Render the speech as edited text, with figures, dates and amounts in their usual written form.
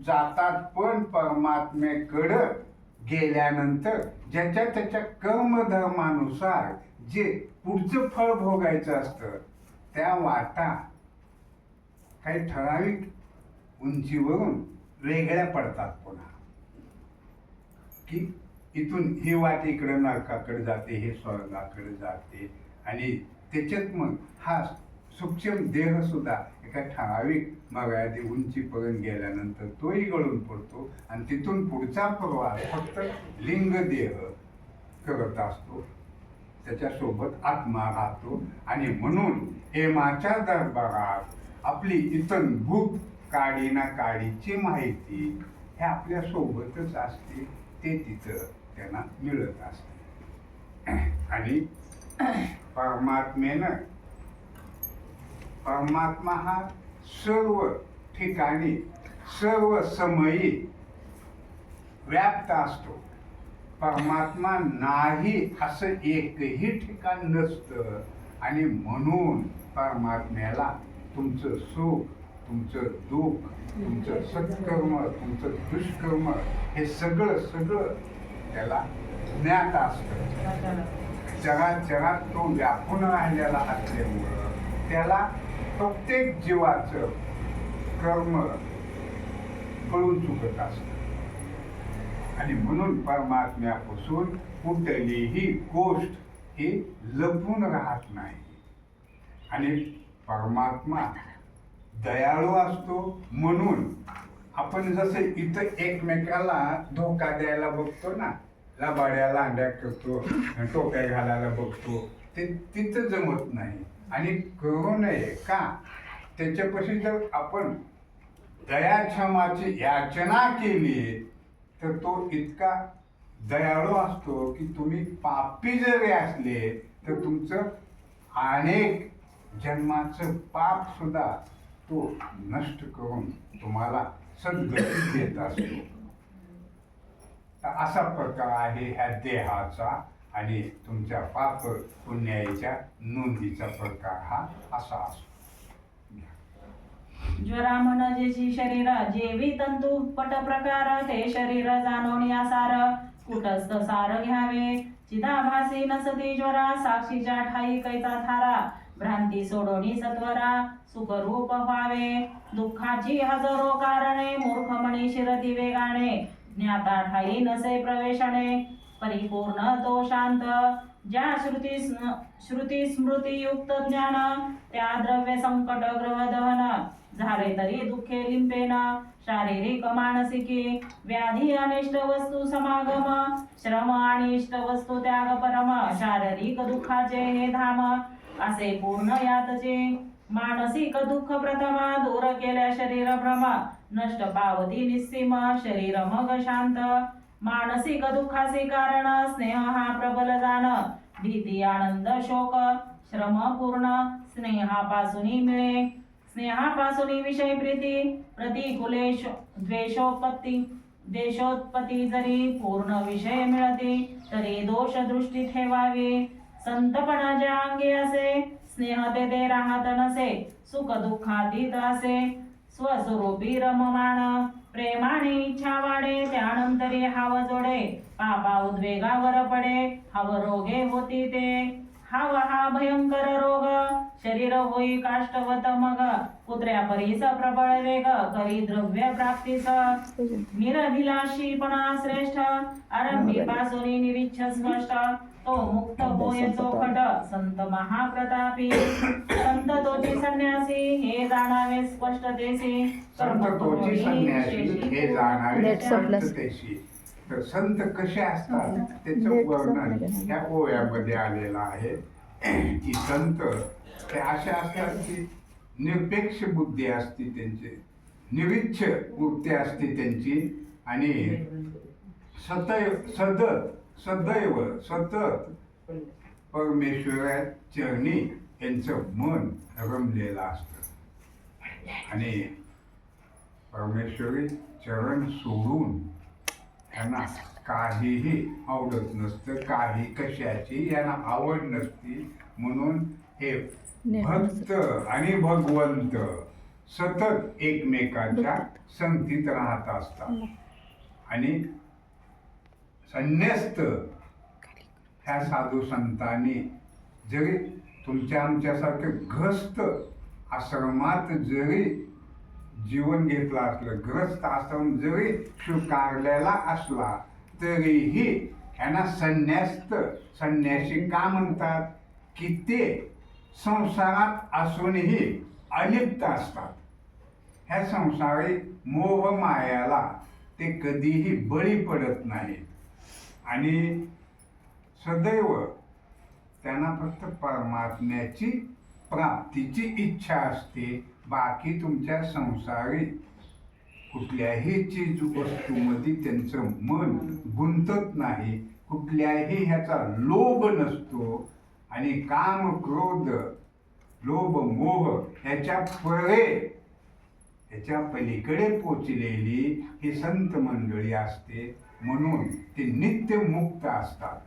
जातात, पण परमात्म्याकडं गेल्यानंतर ज्याच्या त्याच्या कर्मधर्मानुसार जे पुढचं फळ भोगायचं असतं त्या वाटा काही ठराविक उंचीवरून वेगळ्या पडतात. पुन्हा की इथून ही वाट इकडे नरकाकडे जाते, हे स्वर्गाकडे जाते, आणि त्याच्यात मग हा सूक्ष्म देह सुद्धा एका ठराविक मर्यादे उंचीपर्यंत गेल्यानंतर तोही गळून पडतो, आणि तिथून पुढचा प्रवास फक्त लिंग देह करत असतो, त्याच्यासोबत आत्मा राहतो. आणि म्हणून हेमाच्या दरबारात आपली इतंभूत काडी ना काडीची माहिती हे आपल्या सोबतच असते, ते तिथं त्यांना मिळत असते. आणि परमात्मा हा सर्व ठिकाणी सर्व समयी व्याप्त असतो. परमात्मा नाही असं एकही ठिकाण नसतं, आणि म्हणून परमात्म्याला तुमचं सुख, तुमचं दुःख, तुमचं सत्कर्म, तुमचं दुष्कर्म हे सगळं त्याला ज्ञात असतं. जगात तो व्यापून राहिलेला असल्यामुळं त्याला प्रत्येक जीवाचं कर्म कळून चुकत असतं. आणि म्हणून परमात्म्यापासून कुठलीही गोष्ट ही लपून राहत नाही. आणि परमात्मा दयाळू असतो, म्हणून आपण जसं इथं एकमेकाला धोका द्यायला बघतो ना, लबाड्या लांड्या करतो, टोप्या घालायला बघतो, ते तिथं जमत नाही. आणि करू नये का, त्याच्यापाशी जर आपण दयाक्षमाची याचना केली तर तो इतका दयाळू असतो की तुम्ही पापी जरी असले तर तुमचं अनेक जन्माचं पाप सुद्धा तो नष्ट करून तुम्हाला सद्गती देत असतो. असा प्रकार आहे ह्या देहाचा, आणि तुमच्या पाप पुण्याच्या नोंदीचा प्रकार हा असा असतो. ज्वरा म्हणजेची शरीर, जेवी तंतू पट प्रकार, ते शरीर जाणवण्या सार, कुटस्थ सार घ्यावे. चिदाभासी नसती ज्वरा, साक्षीच्या ठाई कैचा थारा, भ्रांती सोडोनी सत्वरा, सुखरूप व्हावे. दुःखाची हजारो कारणे, मूर्ख मनी शिरती वेगाने, ज्ञाता ठाई नसे प्रवेशणे, परिपूर्ण तो शांत. ज्या श्रुती स्मृती युक्त ज्ञान, त्या द्रव्य संकट ग्रह दहन, झाले तरी दुःखे लिंपेन. शारीरिक मानसिकी व्याधी अनिष्ट वस्तू समागम, श्रम आणि इष्ट वस्तू त्याग परम, शारीरिक दुःखाचे हे धाम, असे पूर्ण यातचे. मानसिक दुःख प्रथम, दूर केल्या शरीर भ्रम, नष्ट पावती निस्सीम, शरीर मग शांत. मानसिक दुःखाचे कारण, स्नेह हा प्रबल जाण, भीती आनंद शोक, श्रम पूर्ण स्नेहापासून मिळे. स्नेहापासून विषय प्रीती, प्रतिकूलेश द्वेषोत्पत्ती जरी पूर्ण विषय मिळते, तरी दोष दृष्टी ठेवावी. संतपणा ज्या अंगी असे, स्नेह तेथे राहत नसे, सुख दुःखातीत असे, स्वस्वरूपी रममाण. प्रेमाने इच्छा वाढे, त्यानंतरी हाव जोडे, पापा उद्वेगावर पडे, हाव रोगे होती ते. हाव हा भयंकर रोग, शरीर होई काष्टवत मग, कुत्र्या परीस प्रबळ वेग, करी द्रव्य प्राप्तीस. निरभिलाषीपणा श्रेष्ठ, आरंभी पासून निरीच्छ स्पष्ट, तो मुक्त होय चोखट, संत महाप्रतापी. संत तोची संन्यासी, हे जाणावे स्पष्टतेसी, संत तोची संन्यासी हे जाणावे स्पष्टतेसी. तर संत कसे असतात त्याचं वर्णन ह्या ओव्यामध्ये आलेलं आहे. की संत ते असे असतात की निरपेक्ष बुद्धी असते त्यांची, निरीच्छ वृत्ती असते त्यांची, आणि सदैव सतत परमेश्वरा चरणी यांचं मन रमलेलं असतं. आणि परमेश्वरी चरण सोडून यांना काहीही आवडत नसतं, काही कशाची यांना आवड नसती. म्हणून हे भक्त आणि भगवंत सतत एकमेकांच्या संगतीत राहत असतात. आणि संन्यस्त ह्या साधू संतांनी जरी तुमच्या आमच्यासारखे ग्रस्त आश्रमात जरी जीवन घेतलं असलं, ग्रस्त आश्रम जरी स्वीकारलेला असला, तरीही ह्यांना संन्यासी का म्हणतात की ते संसारात असूनही अलिप्त असतात. ह्या संसारी मोह मायाला ते कधीही बळी पडत नाहीत आणि सदैव त्यांना फक्त परमात्म्याची प्राप्तीची इच्छा असते. बाकी तुमच्या संसारी कुठल्याही चीज वस्तूमध्ये त्यांचं मन गुंतत नाही, कुठल्याही ह्याचा लोभ नसतो. आणि काम क्रोध लोभ मोह ह्याच्या पलीकडे पोचलेली ही संत मंडळी असते. म्हणून ते नित्य मुक्त असतात.